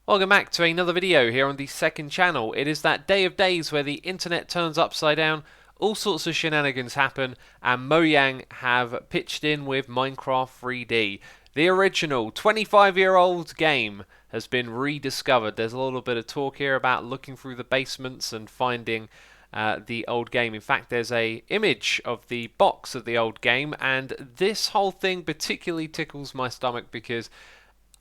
Welcome back to another video here on the second channel. It is that day of days where the internet turns upside down, all sorts of shenanigans happen, and Mojang have pitched in with Minecraft 3D. The original 25-year-old game has been rediscovered. There's a little bit of talk here about looking through the basements and finding the old game. In fact, there's a image of the box of the old game, and this whole thing particularly tickles my stomach because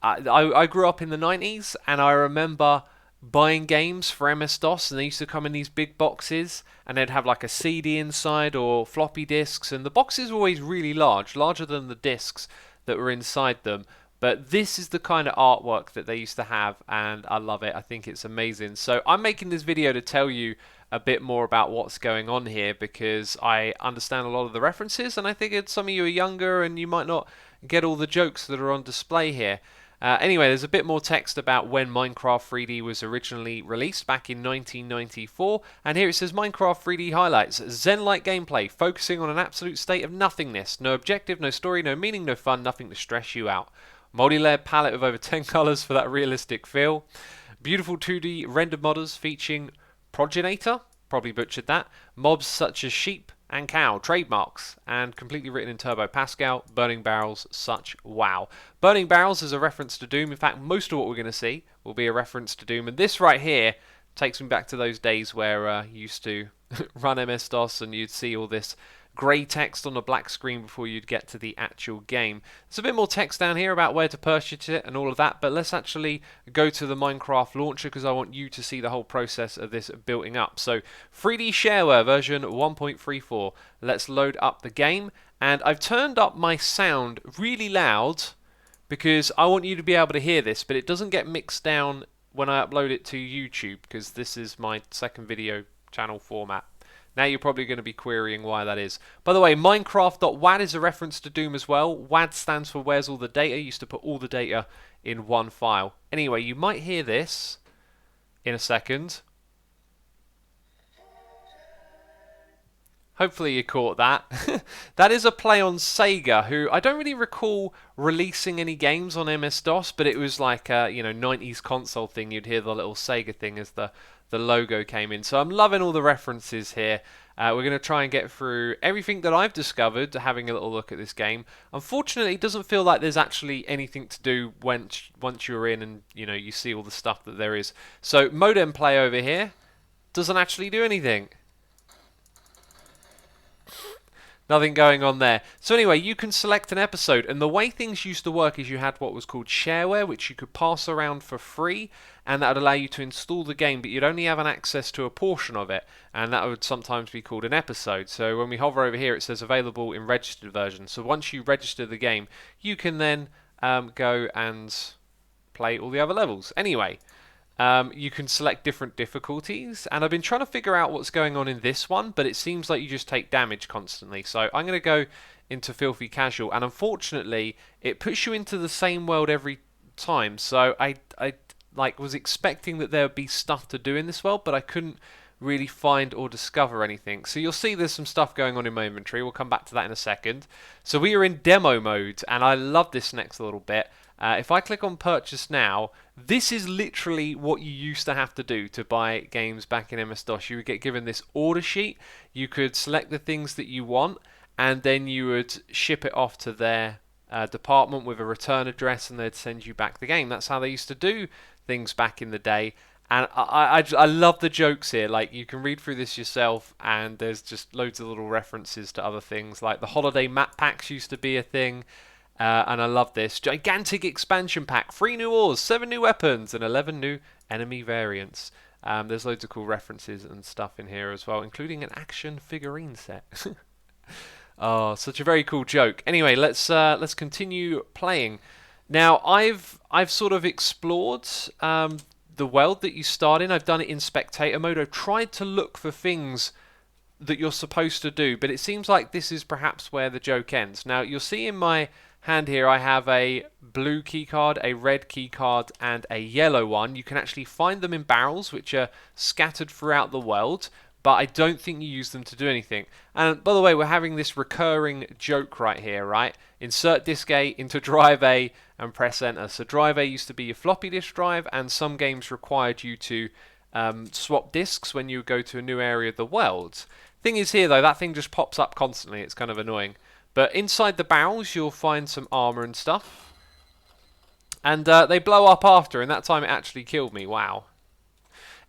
I grew up in the 90s, and I remember buying games for MS-DOS, and they used to come in these big boxes, and they'd have like a CD inside or floppy disks, and the boxes were always really large, larger than the disks that were inside them. But this is the kind of artwork that they used to have, and I love it. I think it's amazing. So I'm making this video to tell you a bit more about what's going on here, because I understand a lot of the references, and I think some of you are younger and you might not get all the jokes that are on display here. Anyway, there's a bit more text about when Minecraft 3D was originally released back in 1994, and here it says Minecraft 3D highlights Zen-like gameplay, focusing on an absolute state of nothingness. No objective, no story, no meaning, no fun, nothing to stress you out. Multi-layered palette with over 10 colours for that realistic feel. Beautiful 2D rendered models featuring progenitor, probably butchered that, mobs such as sheep and cow, trademarks, and completely written in Turbo Pascal. Burning barrels, such wow. Burning barrels is a reference to Doom. In fact, most of what we're going to see will be a reference to Doom, and this right here takes me back to those days where you used to run MS-DOS and you'd see all this grey text on a black screen before you'd get to the actual game. There's a bit more text down here about where to purchase it and all of that, but let's actually go to the Minecraft launcher because I want you to see the whole process of this building up. So 3D Shareware version 1.34. Let's load up the game, and I've turned up my sound really loud because I want you to be able to hear this, but it doesn't get mixed down when I upload it to YouTube because this is my second video channel format. Now you're probably going to be querying why that is. By the way, Minecraft.wad is a reference to Doom as well. WAD stands for where's all the data. You used to put all the data in one file. Anyway, you might hear this in a second. Hopefully you caught that. That is a play on Sega, who I don't really recall releasing any games on MS-DOS, but it was like a 90s console thing. You'd hear the little Sega thing as the logo came in. So I'm loving all the references here. We're going to try and get through everything that I've discovered having a little look at this game. Unfortunately, it doesn't feel like there's actually anything to do once you're in and you see all the stuff that there is. So modem play over here doesn't actually do anything. Nothing going on there. So anyway, you can select an episode, and the way things used to work is you had what was called Shareware, which you could pass around for free, and that would allow you to install the game, but you'd only have an access to a portion of it, and that would sometimes be called an episode. So when we hover over here, it says available in registered version. So once you register the game, you can then go and play all the other levels. Anyway, you can select different difficulties, and I've been trying to figure out what's going on in this one, but it seems like you just take damage constantly. So I'm going to go into Filthy Casual, and unfortunately it puts you into the same world every time. So I was expecting that there would be stuff to do in this world, but I couldn't really find or discover anything. So you'll see there's some stuff going on in my inventory. We'll come back to that in a second. So we are in demo mode, and I love this next little bit. If I click on purchase now, this is literally what you used to have to do to buy games back in MS-DOS. You would get given this order sheet, you could select the things that you want, and then you would ship it off to their department with a return address, and they'd send you back the game. That's how they used to do things back in the day. And I love the jokes here. Like, you can read through this yourself, and there's just loads of little references to other things. Like the holiday map packs used to be a thing. And I love this. Gigantic expansion pack. 3 new ores, 7 new weapons, and 11 new enemy variants. There's loads of cool references and stuff in here as well, including an action figurine set. Oh, such a very cool joke. Anyway, let's continue playing. Now, I've sort of explored the world that you start in. I've done it in spectator mode. I've tried to look for things that you're supposed to do, but it seems like this is perhaps where the joke ends. Now, you'll see in my hand here I have a blue keycard, a red keycard, and a yellow one. You can actually find them in barrels which are scattered throughout the world, but I don't think you use them to do anything. And by the way, we're having this recurring joke right here, right? Insert disk A into drive A and press enter. So drive A used to be your floppy disk drive, and some games required you to swap disks when you go to a new area of the world. Thing is here though, that thing just pops up constantly. It's kind of annoying. But inside the barrels, you'll find some armor and stuff. And they blow up after, and that time it actually killed me. Wow.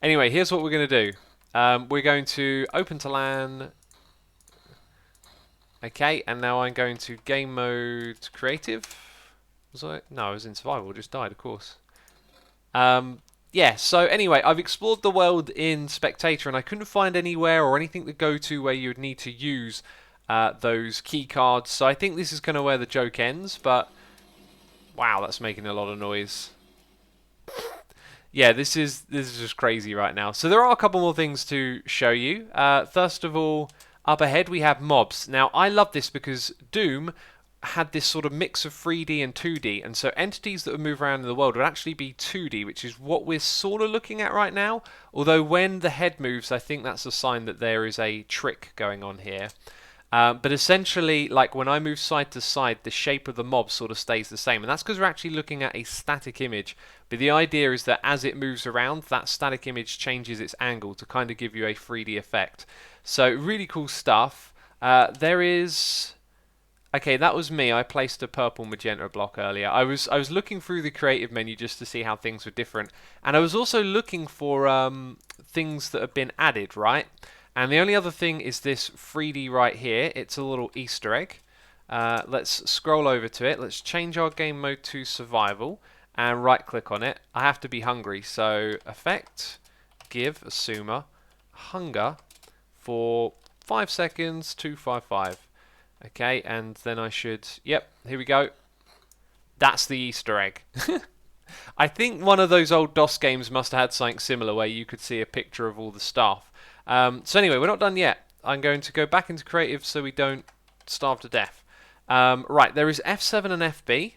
Anyway, here's what we're going to do. We're going to open to LAN. Okay, and now I'm going to game mode creative. Was I? No, I was in survival. Just died, of course. Yeah, so anyway, I've explored the world in Spectator, and I couldn't find anywhere or anything to go to where you would need to use those key cards. So I think this is kind of where the joke ends, but wow, that's making a lot of noise. Yeah, this is just crazy right now. So there are a couple more things to show you. First of all, up ahead we have mobs. Now I love this because Doom had this sort of mix of 3D and 2D, and so entities that would move around in the world would actually be 2D, which is what we're sort of looking at right now. Although when the head moves, I think that's a sign that there is a trick going on here. But essentially, like when I move side to side, the shape of the mob sort of stays the same. And that's because we're actually looking at a static image. But the idea is that as it moves around, that static image changes its angle to kind of give you a 3D effect. So really cool stuff. There is... Okay, that was me. I placed a purple magenta block earlier. I was looking through the creative menu just to see how things were different. And I was also looking for things that have been added, right? And the only other thing is this 3D right here. It's a little Easter egg. Let's scroll over to it. Let's change our game mode to survival and right click on it. I have to be hungry, so effect, give, assuma, hunger for 5 seconds, 255. Okay, and then I should, yep, here we go. That's the Easter egg. I think one of those old DOS games must have had something similar where you could see a picture of all the stuff. So anyway, we're not done yet. I'm going to go back into creative so we don't starve to death. Right, there is F7 and FB,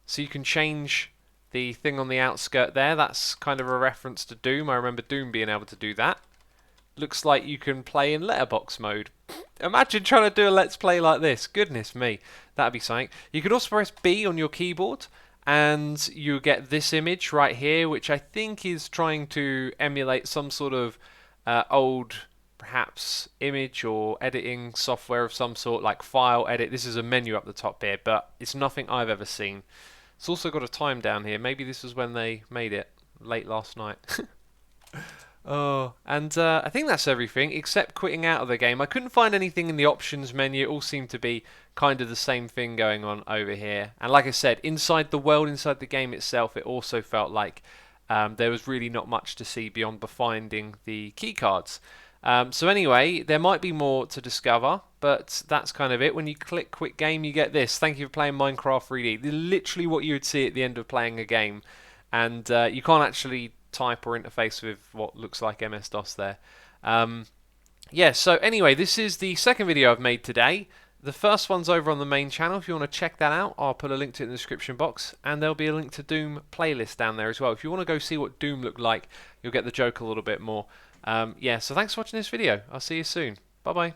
so you can change the thing on the outskirt there. That's kind of a reference to Doom. I remember Doom being able to do that. Looks like you can play in letterbox mode. Imagine trying to do a let's play like this. Goodness me, that'd be something. You could also press B on your keyboard and you get this image right here, which I think is trying to emulate some sort of old, perhaps, image or editing software of some sort, like file, edit. This is a menu up the top here, but it's nothing I've ever seen. It's also got a time down here. Maybe this was when they made it, late last night. Oh, and I think that's everything except quitting out of the game. I couldn't find anything in the options menu. It all seemed to be kind of the same thing going on over here. And like I said, inside the world, inside the game itself, it also felt like there was really not much to see beyond finding the keycards. So anyway, there might be more to discover, but that's kind of it. When you click quit game, you get this. Thank you for playing Minecraft 3D. Literally what you would see at the end of playing a game. And you can't actually type or interface with what looks like MS-DOS there. Yeah, so anyway, this is the second video I've made today. The first one's over on the main channel. If you want to check that out, I'll put a link to it in the description box, and there'll be a link to Doom playlist down there as well. If you want to go see what Doom looked like, you'll get the joke a little bit more. Yeah, so thanks for watching this video. I'll see you soon. Bye-bye.